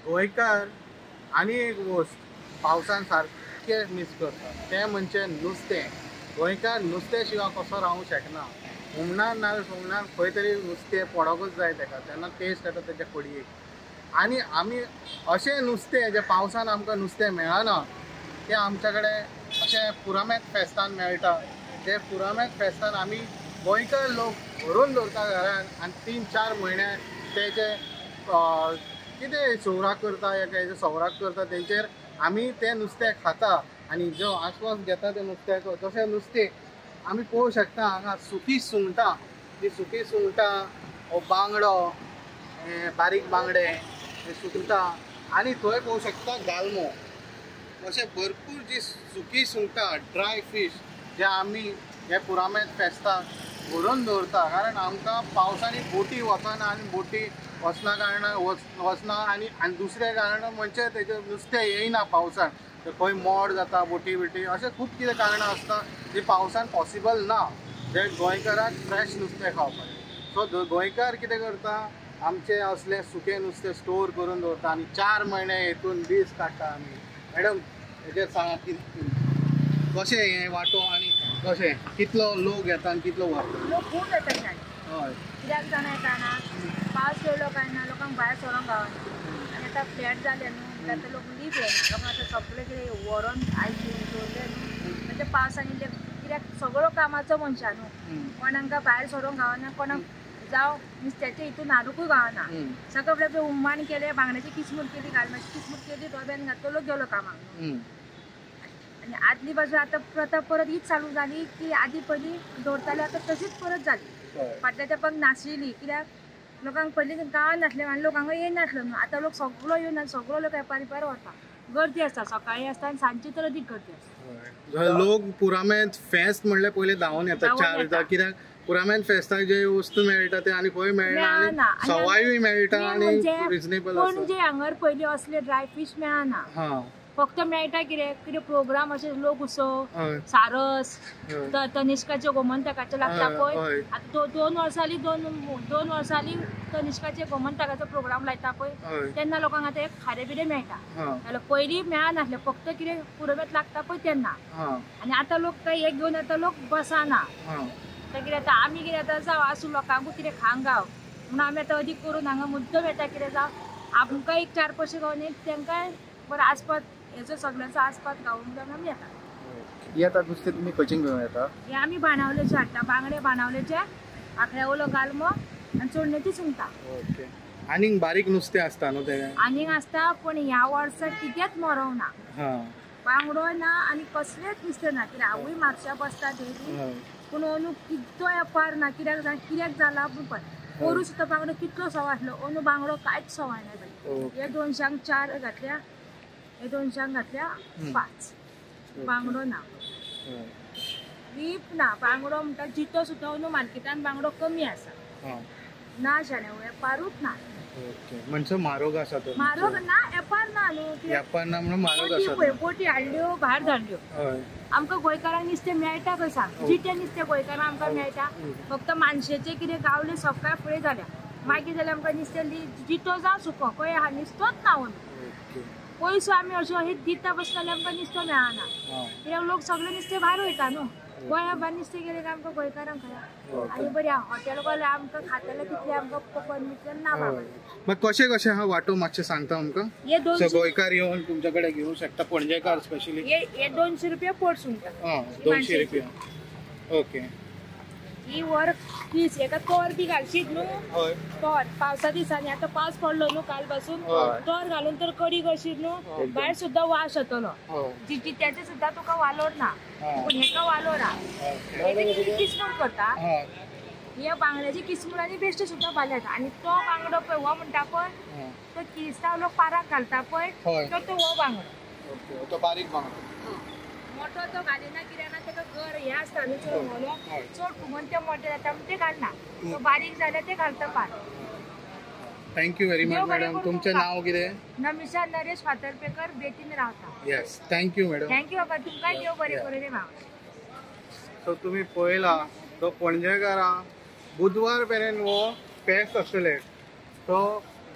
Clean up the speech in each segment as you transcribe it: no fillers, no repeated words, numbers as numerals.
गोंयकार आनी एक गोष्ट पावसान सारके मिस करता तें म्हणजे नुस्तें. गोंयकार नुस्त्या शिवाय कसो रावूंक शकना. हुमणान ना हुमणान खंय तरी नुस्तें पडोंकूच जाय तेका, तेन्ना टेस्ट येता तेच्या कडयेक. आनी आमी अशें नुस्तें जें पावसान आमकां नुस्तें मेळना तें आमच्या कडेन अशें पुरामेत फेस्तान मेळटा. ते पुरामेत फेस्तान आमी गोंयकार लोक व्हरून दवरता घरान आनी 3-4 म्हयने तेजे कितें सौराक करता या तेजे सौराक करता तेंचेर आमी तें नुस्तें खाता आनी जो आस्वाद घेता त्या नुस्त्याचो. तशें नुस्तें आमी पळोवंक शकता हांगा सुकी सुंगटां. ती सुकी सुंगटां हो बांगडो, बारीक बांगडे, सुंगटां आनी थंय पळोवंक शकता गालमो. अशें भरपूर जी सुकी सुंगटां ड्राय फीश जे आमी हे पुरामेत फेस्ताक व्हरून दवरता. कारण आमकां पावसांनी बोटी वचना आनी बोटी वचना कारणान वचना आनी दुसरें कारण म्हणजे तेजें नुस्तें येयना पावसान. खंय मोड जाता बोटी बिटी अशें खूब कितें कारणां आसता जी पावसान पॉसिबल ना जे गोंयकाराक फ्रेश नुस्तें खावपाक. सो गोंयकार कितें करता आमचे असले सुकें नुस्तें स्टोर करून दवरता आनी 4 म्हयने हेतून दीस काडटा आमी. मॅडम हेजेर सांगा कशें हें वांटो आनी कशें कितलो लोक येता आनी कितलो व्हरता? लोक खूब येतात साडी. हय कित्याक जाणा येताना पावस येयलो काय ना लोकांक भायर सरोंक गावना. आनी आतां फ्लॅट जाले न्हू आतां लोक लीप येना. लोकांक आतां सगळें कितें व्हरोन आयसून दवरलें न्हू म्हणजे पावसांनी ते कित्याक सगळो कामाचो मनशा न्हू. कोणाक भायर सरोंक गावना, कोणाक जावं नुस्त्याचे हितून हाडूंकूय गावना. सगळे आपलें हुमण केलें, बांगड्याची किसमूर केली, गालम्याची किसमूर केली, डब्यान घातलो गेलो कामाक. आणि आदली बाजू आता प्रथा परत हीच चालू झाली की आधी पहिली दवरताली आता तशीच परत झाली. फाटल्या तेंपाक नाशिल्ली कित्याक लोकांक पयलीं गांवांत नासलें आनी लोक हांगा येयनासलो न्हू. आतां लोक सगळो येवन आनी सगळो लोक वेपारी भायर वता. गर्दी आसता, सकाळी आसता आनी सांजची तर अदीक गर्दी आसता. लोक पुरामेत फेस्त म्हणल्यार पयलीं धांवून येता 4 कित्याक पुरामेत फेस्ताक जे वस्तू मेळटा ते आनी खंय मेळना आनी सवायूय मेळटा आनी रिजनेबल आसता. पणजे हांगर पयलीं असले ड्राय फीश मेळना. फक्त मेळटा कितें कितें प्रोग्राम अशें लोक उत्सव सारस तनिश्काचे गोमंतकाचे लागता पळय. आतां 2 वर्सांनी तनिश्काचे गोमंतकाचो प्रोग्राम लायता पळय तेन्ना लोकांक आतां एक खारें बिरें मेळटा. जाल्यार पयलीं मेळनासलें फक्त कितें पुरमेत लागता पळय तेन्ना. आनी आतां लोक काय हे घेवन आतां लोक बसना. कितें जाता आमी कितें आतां जावं आसूं लोकांकूय कितें खावंक गाव म्हणून आमी आतां अदीक करून हांगा मुद्दम येता. कितें जावं आमकां एक 4 पयशे गावून तेंकांय बरो आस्पाद हेचो सगळ्यांचो आस्पाद गावूंक जावन आमी येता. येतात नुस्तें तुमी खंयच्यान घेवन येता? हे आमी बाणावलेचे हाडटा. बांगडे बाणावलेचे, आंखड्या ओलो गालमो आनी चोडणेची सुंगटां. ओके. आनीक बारीक नुस्तें आसता न्हू ते? आनीक आसता पण ह्या वर्सा कितेंच मरोंक ना. बांगडो ना आनी कसलेंच नुस्तें ना. कित्याक हांवूय म्हापशा बसता डेली पूण अंदू कितलो वेपार ना. कित्याक जाला पळय पोरू सुद्दां बांगडो कितलो सवाय आसलो. अंदू बांगडो कांयच सवाय ना. हे 200 4 घातल्या, हे 200 घातल्या 5. बांगडो ना, वीप ना. बांगडो म्हणटा जितो सुद्दां अंदू मार्केटान बांगडो कमी आसा. ना शाण्या वेपारूच ना. म्हणजे म्हारग आसा तो? म्हारग ना, वेपार ना न्हू. वेपार ना म्हणून म्हारग आसा. बोटी हाडल्यो भायर धाडल्यो. आमकां गोंयकारांक नुस्तें मेळटा खंय सांग? जितें नुस्तें गोंयकारांक आमकां मेळटा. फक्त मानशेचें कितें गावलें सकाळ फुडें जाल्या मागीर जाल्यार आमकां नुस्तें जितो जावं सुको खंय आहा नुस्तोच ना. पयसो आमी अशें हे दिता बसता जाल्यार आमकां नुस्तें मेळना. कित्याक लोक सगळे नुस्तें भायर वयता न्हू. गोंया भायर नुस्तें गेलें काय आमकां गोंयकारांक खंय आनी बरी हॉटेल गेल्यार आमकां खातले तितलें आमकां परमिशन ना बाबा. मग कशें कशें हा वांटो मातशें सांगता आमकां? गोंयकार येवन तुमचे कडेन घेवंक शकता, पणजेकार स्पेशली? हे 200 रुपया पोट सुंगटां. 200 रुपया. ओके. ही वर किस हेका तोर बी घालशीत न्हू. तोर पावसा दिसांनी आतां पावस पडलो न्हू काल पासून तोर घालून तर कडी करशीत न्हू भायर सुद्दां वास येतलो. त्याचे सुद्दां तुका वालोर ना पूण हेका वालोर आहा. किसमूर करता. हे बांगड्याची किसमूर आनी बेश्टे सुद्दां बाल्यात. आनी तो बांगडो पळय हो म्हणटा पळय तो किरिस्तांव लोक पाराक घालता पळय तो हो बांगडो. तो बारीक बांगडो मोठो तो घालिना कित्याक ना तेका घर हे आसता न्हू चड मोलो चड फुगोवन ते मोठे जाता म्हणून ते घालना. तो बारीक जाल्यार ते घालता पार. Thank you very much madam. तुमचें नाव कितें? नमिशा नरेश फातर्पेकर, बेतीन रावता. Yes, thank you madam. थँक्यू बाबा. तुमकांय देव बरें करूं रे बाबा. सो तुमी पळयला तो पणजेकारां बुधवार मेरेन हो फेस्त आसतले. सो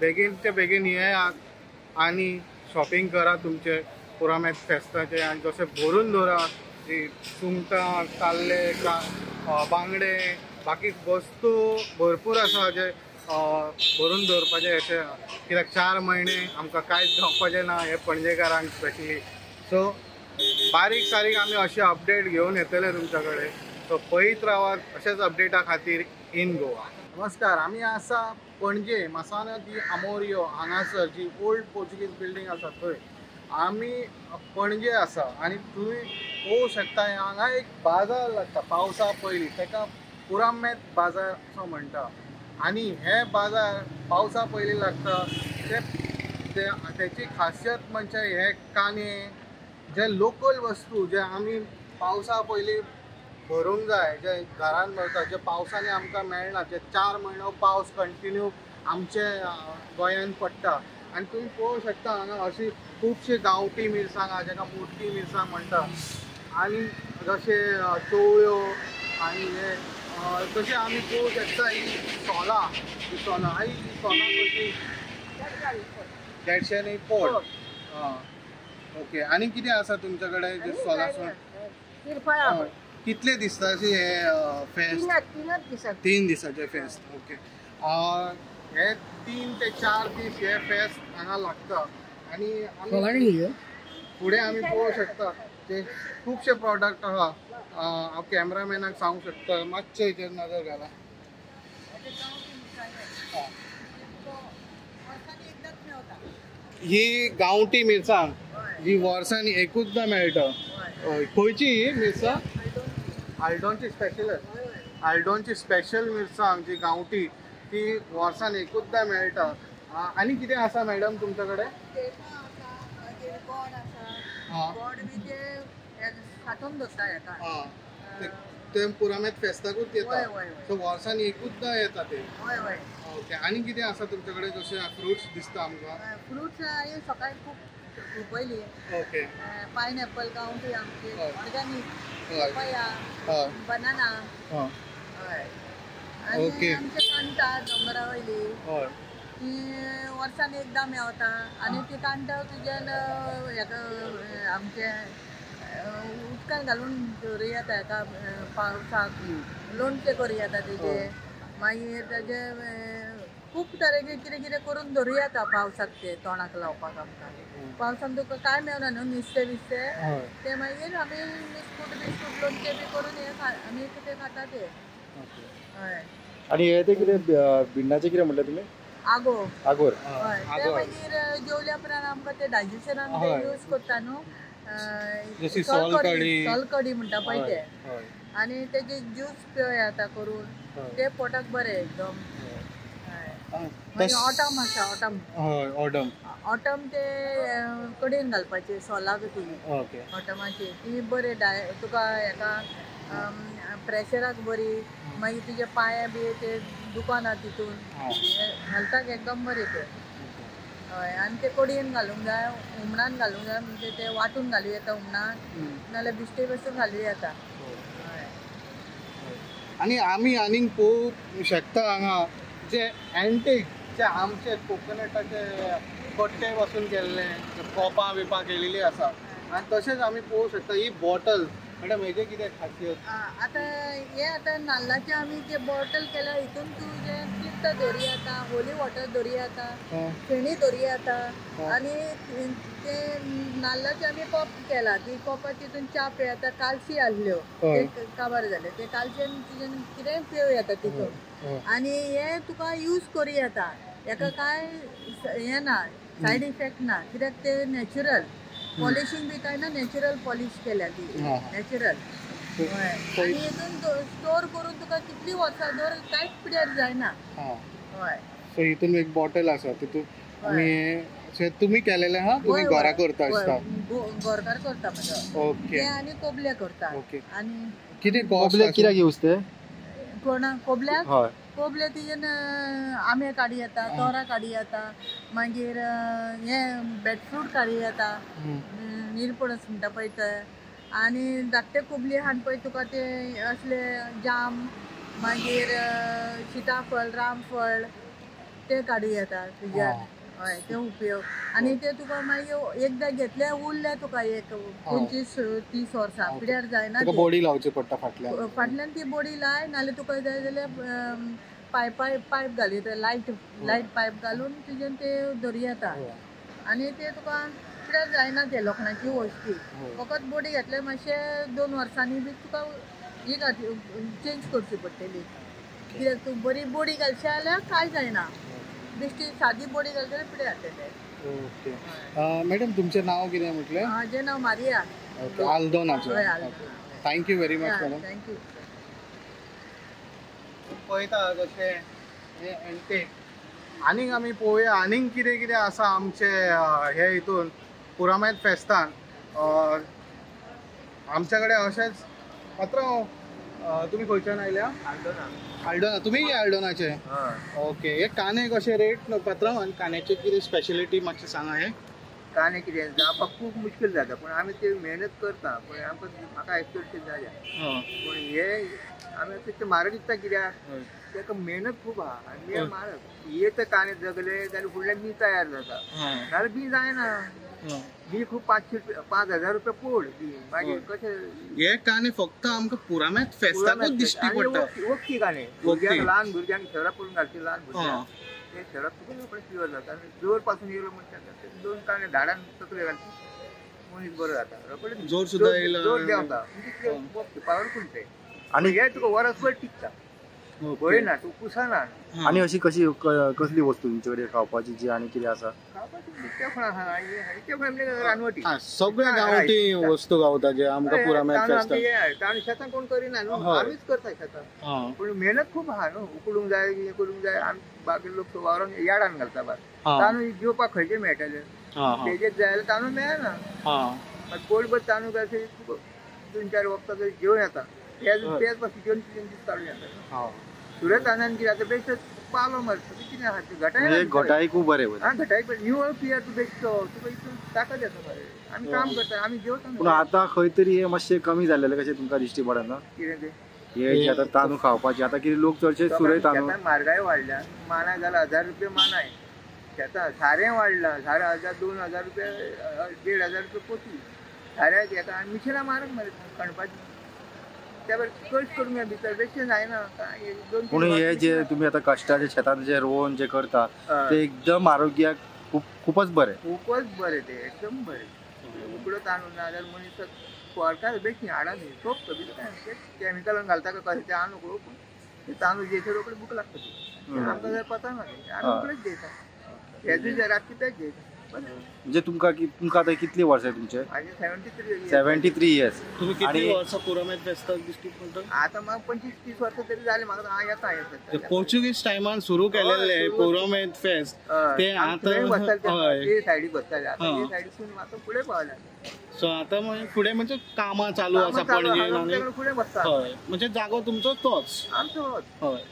बेगीनचे बेगीन येयात आनी शॉपिंग करा तुमचे पुरामेत फेस्ताचे आनी जशें भरून दवरा सुंगटां ताल्ले बांगडे बाकी वस्तू भरपूर आसा जे भरून दवरपाचे अशें कित्याक 4 म्हयने आमकां कांयच खावपाचें ना हे पणजेकारांक स्पेशली सो बारीक सारीक आमी अशे अपडेट घेवन येतले तुमच्या कडेन सो पळयत रावात अशेच अपडेटा खातीर इन गोवा. नमस्कार, आमी आसा पणजे मसाना दी आमोरियो हांगासर जी ओल्ड पोर्चुगीज बिल्डींग आसा थंय आमी पणजे आसा आनी तुमी पळोवंक शकता हांगा एक बाजार लागता पावसा पयलीं तेका पुरामेत बाजार असो म्हणटा आनी हे बाजार पावसा पयलीं लागता तेची खासियत म्हणजे हे कांदे जे लोकल वस्तू जे आमी पावसा पयलीं भरूंक जाय जे घरान भरता जे पावसांनी आमकां मेळना जे 4 म्हयनो पावस कंटिन्यू आमचे गोंयान पडटा आनी तुमी पळोवंक शकता हांगा अशी खुबशी गांवठी मिरसांगां जेका मोठी मिरसांग म्हणटा आनी जशे चवळ्यो आनी हे तशें आमी पळोवंक शकता ही सोलां ही सोलां कशी 150 पोड. ओके, आनी कितें आसा तुमच्या कडेन जे सोलां कितले दिसता अशी हे फेस्त 3 दिसाचे फेस्त. ओके, हे 3 ते 4 दीस हे फेस्त हांगा लागता आनी फुडें आमी पळोवंक शकता ते खुबशे प्रॉडक्ट आहा. हांव कॅमेरामॅनाक सांगूंक शकता मातशें हेचेर नजर घाला. ही गांवठी मिरसांग जी वर्सांनी एकूचदा मेळटा. खंयची ही मिरसांग? आल्डोनची स्पेशल मिरसांग जी गांवठी ती वर्सान एकूचदा मेळटा. आनी कितें आसा मॅडम तुमच्या कडेन? ते पुरामेत फेस्ताकूच येता सो वर्सान एकूचदा येता ते. ओके, आनी कितें आसा तुमच्या कडेन जशें फ्रुट्स दिसता आमकां? फ्रुट्स सकाळी खूब पयली. ओके, पायनॅपल गांवठी आमची ऑर्गॅनिक हय पपया बनाना आनी ओके. आमचे कांटा डोंगरा वयली हय ती वर्सान एकदा मेवता आनी ती कांटा तुज्यान हेका आमचे उदकान घालून दवरूं येता हेका पावसाक लोणचें करूं येता तेजे मागीर तेजे खूब तरेचे कितें कितें करून दवरूं येता पावसाक ते तोंडाक लावपाक आमकां. पावसाक तुका कांय मेवना न्हू नुस्तें बिस्तें ते मागीर आमी बिस्कूट लोणचें बी करून हे आमी कितें खाता ते. हय, आणि हे ते कितें भिंडाचे कितें म्हटलें तुमी? आगोर. हय, ते मागीर जेवल्या उपरांत आमकां ते डायजेशनाक ते यूज करता न्हू. जशी सोलकडी म्हणटा पळय ते आनी तेजे ज्यूस पियो येता करून ते पोटाक बरें एकदम. ऑटम आसा ऑटम ते कडेन घालपाचे सोलाक ती ऑटमाची ती बरी तुका हेका प्रेशराक बरी मागीर तुजे पांये बी ते दुखना तितून हेल्थाक एकदम बरें ते. हय, आनी ते कडेन घालूंक जाय हुमणान घालूंक जाय म्हणजे ते वांटून घालूं येता हुमणान नाल्यार बिश्टे पासून घालूं येता. आनी आमी आनीक पळोवंक शकता हांगा जे एंटीक जे आमचे कोकोनटाचे कट्टे पासून केल्ले कोपां बिपां केलेली आसा आनी तशेंच आमी पळोवंक शकता ही बॉटल मॅडम हेजे कितें खासियत? आतां हे आतां नाल्लाचे आमी जे बॉटल केल्या हितून तूं जे तीर्थ दवरूं येता होली वॉटर दवरूं येता फेणी दवरूं येता आनी ते नाल्लाचे आमी कप केला ती कपां तितून च्या पियेता कालशी आहल्यो काबार जाले ते कालशेन तुजें कितेंय पियो येता तितून आनी हे तुका यूज करूं येता हेका कांय हें ना सायड इफेक्ट ना कित्याक ते नॅचरल पॉलिशींग बी काय ना नॅचरल पॉलिश केल्या ती नॅचरल. आनी हितून स्टोर करून तुका कितली वर्सां दवर कांयच पिड्यार जायना. हय, सो हितून एक बॉटल आसा तितून आमी तुमी केलेले हा तुमी घरा करता आसता? घरकार करता म्हजो. ओके, आनी कोबले करता. ओके, आनी कितें कोबले कित्याक यूज ते? कोणा कोबल्याक? कोबले तिजेन आंबे काडी येता तोरां काडी येता मागीर हे बेटफ्रूट काडी येता निरपणस म्हणटा पळय ते आनी धाकटे कोबली हाड पळय तुका ते असले जाम मागीर सिताफळ रामफळ ते काडी येता तुज्यान हय ते उपयोग आनी ते तुका मागीर एकदां घेतले उरले तुका एक 25-30 वर्सां पिड्यार जायना तुका ते. बॉडी लावची पडटा फाटल्यान. फाटल्यान ती बॉडी लाय नाल्यार तुका जाय जाल्यार पायप घाली लायट पायप घालून तुजें ते धरी येता आनी ते तुका पिड्यार जायना ते लोखणाची वस्ती. फकत बॉडी घेतल्यार मातशें 2 वर्सांनी बी तुका ही चेंज करची पडटली. कित्याक तूं बरी बॉडी घालशी जाल्यार कांय जायना. बेश्टी सादी बॉडी घालता जाल्यार पिड्यार जातले. ओके मॅडम तुमचें नांव कितें म्हटलें? म्हजें नांव मारिया. ओके आल्दोनाचें. Thank you very much madam. Thank you. पळयता कशें हे एंटीक आनीक आमी पळोवया आनीक कितें कितें आसा आमचे हे हितून पुरामेत फेस्तान. आमच्या कडेन अशेंच पात्रांव तुमी खंयच्यान आयल्या? आल्डोना. तुमी आल्डोनाचे? ओके. हे काने कशे रेट पात्रांव आनी कान्याची कितें स्पेशलिटी मातशें सांगा. हे काने कितें जावपाक खूब मुश्कील जाता पूण आमी ते मेहनत करता पण आमकां म्हाका एक्चुअली जाल्या पूण हे आमी ते म्हारग दिसता कित्याक ताका मेहनत खूब आहा आनी हे म्हारग. हे तर काने जगले जाल्यार फुडल्यान बी तयार जाता नाल्यार बी जायना. बी खूब 5,000 रुपया पोड बी मागीर कशें. हे काने फक्त आमकां पुरामेत फेस्ताकूच दिश्टी पडटा. वखदी काने भुरग्यांक ल्हान भुरग्यांक शहराक करून घालची ल्हान भुरग्यांक ते शहराक तुका प्युअर जाता आनी जोर पासून येयलो म्हणटा 2 काने झाडान तकले घालची मनीस बरो जाता. रोखडेच जोर सुद्दां येयलो जोर देंवता पावरफूल ते. आनी हे तुका वरसभर टिकता पळयना तूं कुसना. आणि अशी कसली वस्तू तुमचे कडेन खावपाची जी आणि कितें आसा? रानवटी सगळे गांवठी वस्तू गावता जे आमकां पुरामेत फेस्ताक. ताण शेतां कोण करिना न्हू आमीच करता शेतां पूण मेहनत खूब आहा न्हू. उकडूंक जाय हे करूंक जाय. आमी बाकी लोक वावरान यार्डान घालता बार तांदूळ जेवपाक खंयचे मेळटले तेजेच जाय जाल्यार तांदूळ मेळना. पोटभर तांदूळ अशें 2-4 वखदां जर जेवण येता तेच पासून जेवण काडून येता. सुरत तांदळान कितें जाता बेश्ट पालो मारता कितें आहा ते घटाय खूब बरें. घटाय निवळ पियार तूं बेश्टो तुका इतून ताकद येता मरे. आमी काम करता आमी जेवता. पूण आतां खंय तरी हे मातशें कमी जाल्लेलें कशें तुमकां दिश्टी पडना? कितें तें हे जे आतां तांदूळ खावपाचे आतां कितें लोक चडशे सुरय तांदूळ. म्हारगाय वाडल्या. मानाय जाल्यार 1,000 रुपया मानाय. शेतां सारें वाडलां. सारें 1,000-2,000 रुपया 1,500 रुपया पोती साऱ्याक येता आनी मिशिनां म्हारग मरे खणपाची. त्या भायर कश्ट करूंक भितर बेश्टें जायना. पूण हे जे तुमी आतां कश्टाचे शेतांत जे रोवन जे करता ते एकदम आरोग्याक खूपच बरें. खूपच बरें ते एकदम बरें. उकडो तांदूळ ना जाल्यार मनीस फरकां बेश्टी हाडा न्ही सोंपता बी काय कॅमिकलान घालता का कशें ते आं नको पूण ते तांदूळ जेचे रोखडे बूक लागता ती आमकां जर पता ना ते आमी उकडेच जेयता. हेजू जराक कितेंच जेयता. म्हणजे तुमकां आतां कितली वर्सां तुमचे? 73 इयर्स. तुम्ही कितली वर्सां पुरामेत फेस्ताक दिश्टी पडटा? आता म्हाका 25-30 वर्सां तरी जाली म्हाका येता. पोर्चुगीज टायमान सुरू केलेले पुरामेत फेस्त ते आतां सायडीक बसताले आतां हे सायडीसून म्हाका फुडें पावल्या. सो आतां फुडें म्हणजे कामां चालू आसा पणजेन आनी फुडें बसता. हय म्हणजे जागो तुमचो तोच. आमचो हय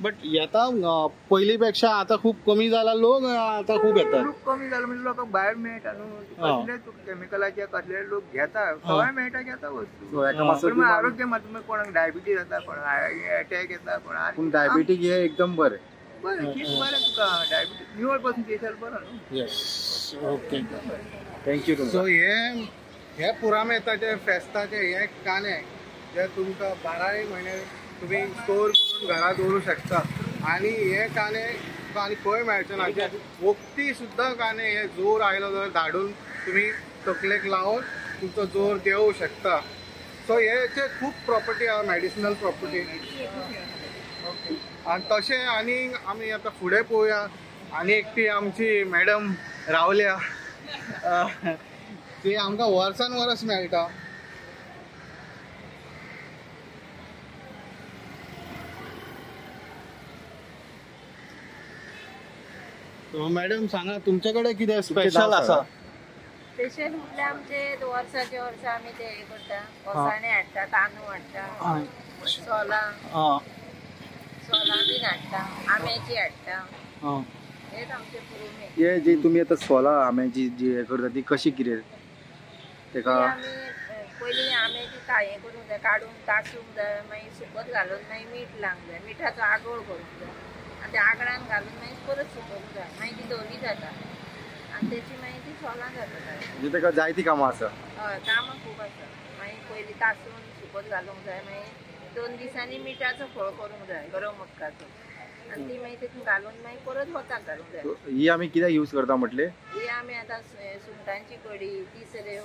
बट येता पयलीं पेक्षा आतां खूब कमी जाला लोक आतां खूब येतात. खूब कमी जालो म्हणजे लोकांक भायर मेळटा न्हू. कसले कॅमिकलाचे कसले लोक घेता सवाय मेळटा घेता वस्तू. पूण आरोग्य मात कोणाक डायबिटीज जाता कोणाक अटॅक येता कोणाक. पूण डायबिटीज हे एकदम बरें. बरें ठीक बरें तुका डायबिटीज निवळ पासून केशाल बरो न्हू. Yes okay thank you. सो हे पुरामेताचे फेस्ताचे हे काने जे तुमकां 12 म्हयने तुम्ही स्टोर करून घरात दवरूं शकता. आणि हे काने तुका आनी खंय मेळचे ना. वखदी सुद्दां काने हे जोर आयलो जाल्यार धाडून तुम्ही तकलेक लावन तुमचो जोर देवूं शकता. सो हेचे खूब प्रॉपर्टी आहा मेडिसिनल प्रॉपर्टी. आनी तशें आनी आमी आतां फुडें पळोवया. आनी एकटी आमची मॅडम रावल्या ती आमकां वर्सान वर्स मेळटा. मॅडम सांगा तुमच्याकडे कितें स्पेशल आसा? स्पेशल म्हटल्यार आमचे वर्साचे वर्सा आमी ते हे करता ओसाणे हाडटा तांदूळ हाडटा सोलां बीन हाडटा आंब्याची हाडटा. हेच आमचे पुरुमेत. हे जे तुमी आतां सोलां आंब्याची जी हे करता ती कशी कितें तेका? आमी पयलीं आंब्याची काये करूंक जाय काडून तासूंक जाय मागीर सुकत घालून मागीर मीठ लावंक जाय. मिठाचो आगोळ करूंक जाय आनी त्या आगडान घालून मागीर परत सुकोवंक जाय मागीर ती धवी जाता आनी तेची मागीर ती सोलां जाता म्हणजे ताका जायती कामां आसा. हय कामां खूब आसा. मागीर पयलीं तासून सुकत घालूंक जाय मागीर 2 दिसांनी मिठाचो फोळ करूंक जाय गरम उदकाचो आनी ती मागीर तितून घालून मागीर परत वताक घालूंक जाय. ही आमी कित्याक यूज करता म्हटले? ही आमी आतां सुंगटांची कडी तिसऱ्यो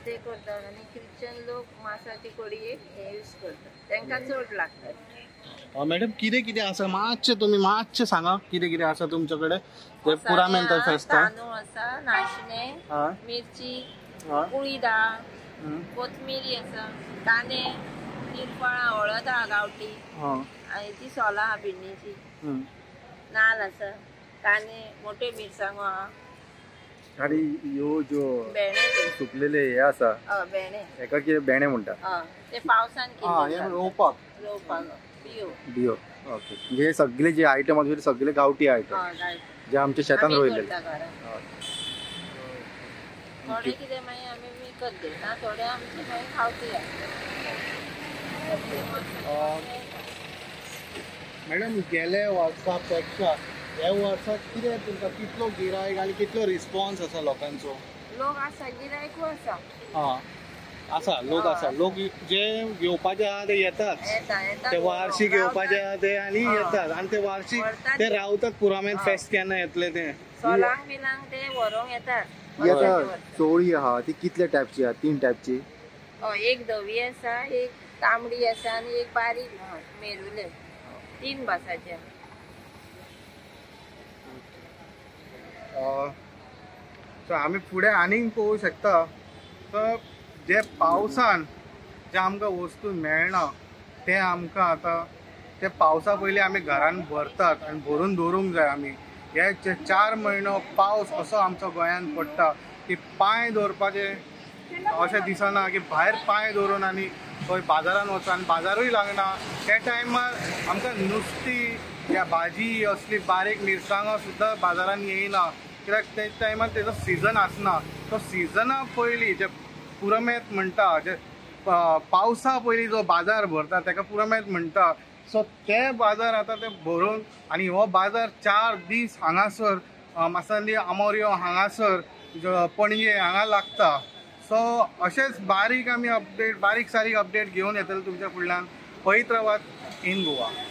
ते करतात आनी क्रिश्चन लोक मासाची कडयेक हे यूज करतात तांकां चड लागतात. मॅडम कितें कितें आसा तुमी मातशें सांगा कितें कितें आसा तुमचे कडेन ते पुरामेंतल फेस्ताक? तांदूळ आसा, नाशणे, हय मिरची, हय कुळी दाळ, कोथमिरी आसा, कांदे, निरफळां, हळद आहा गांवठी आनी ती सोलां आहा भिंडीची, नाल्ल आसा, कांदे, मोठ्यो मिरसांगो आहा आनी ह्यो ज्यो भेंडे सुकलेले हे आसा भेंडे हेका कितें भेंडे म्हणटा? ते पावसान रोवपाक रोवपाक बियो बियो. ओके म्हणजे हे सगळे जे आयटम आसा सगळे गांवठी आयटम जे आमच्या शेतान रोयलेले. थोडे कितें मागीर आमी विकत घेता थोडे आमचे मागीर खावपी मॅडम गेले वर्सा पेक्षा ह्या वर्साक कितें तुमकां कितलो गिरायक आनी कितलो रिस्पॉन्स आसा लोकांचो? लोक आसा गिरायकूय आसा. आसा लोक आसा लोक जे घेवपाचे आहा ते येतात ते वार्षिक घेवपाचे आहा ते आनी येतात आनी ते वार्षिक ते रावतात पुरामेंत फेस्त केन्ना येतले ते सोलांक बिलांक ते व्हरोंक येतात. ही आतां चवळी आहा ती कितले टायपची आहा? 3 टायपची? एक धवी आसा, एक तांबडी आसा आनी एक बारीक मेरुले 3 भासाचे. सो आमी फुडें आनीक पळोवंक शकता तर जे पावसान जे आमकां वस्तू मेळना ते आमकां आतां ते पावसा पयलीं आमी घरान भरतात आनी भरून दवरूंक जाय. आमी हे जे 4 म्हयनो पावस असो आमचो गोंयान पडटा की पांय दवरपाचे अशें दिसना की भायर पांय दवरून आनी खंय बाजारान वचून आनी बाजारूय लागना. त्या टायमार आमकां नुस्तीं या भाजी असली बारीक मिरसांगो सुद्दां बाजारान येयना कित्याक ते टायमार तेजो सिजन आसना. तो सिजना पयलीं जे पुरमेत म्हणटा जे पावसा पयलीं जो बाजार भरता ताका पुरमेत म्हणटा. सो ते बाजार आतां ते भरून आनी हो बाजार 4 दीस हांगासर मासांली आमोऱ्यो हांगासर पणजे हांगा लागता. सो अशेंच बारीक आमी अपडेट बारीक सारीक अपडेट घेवन येतले तुमच्या फुडल्यान. पळयत रावात इन गोवा.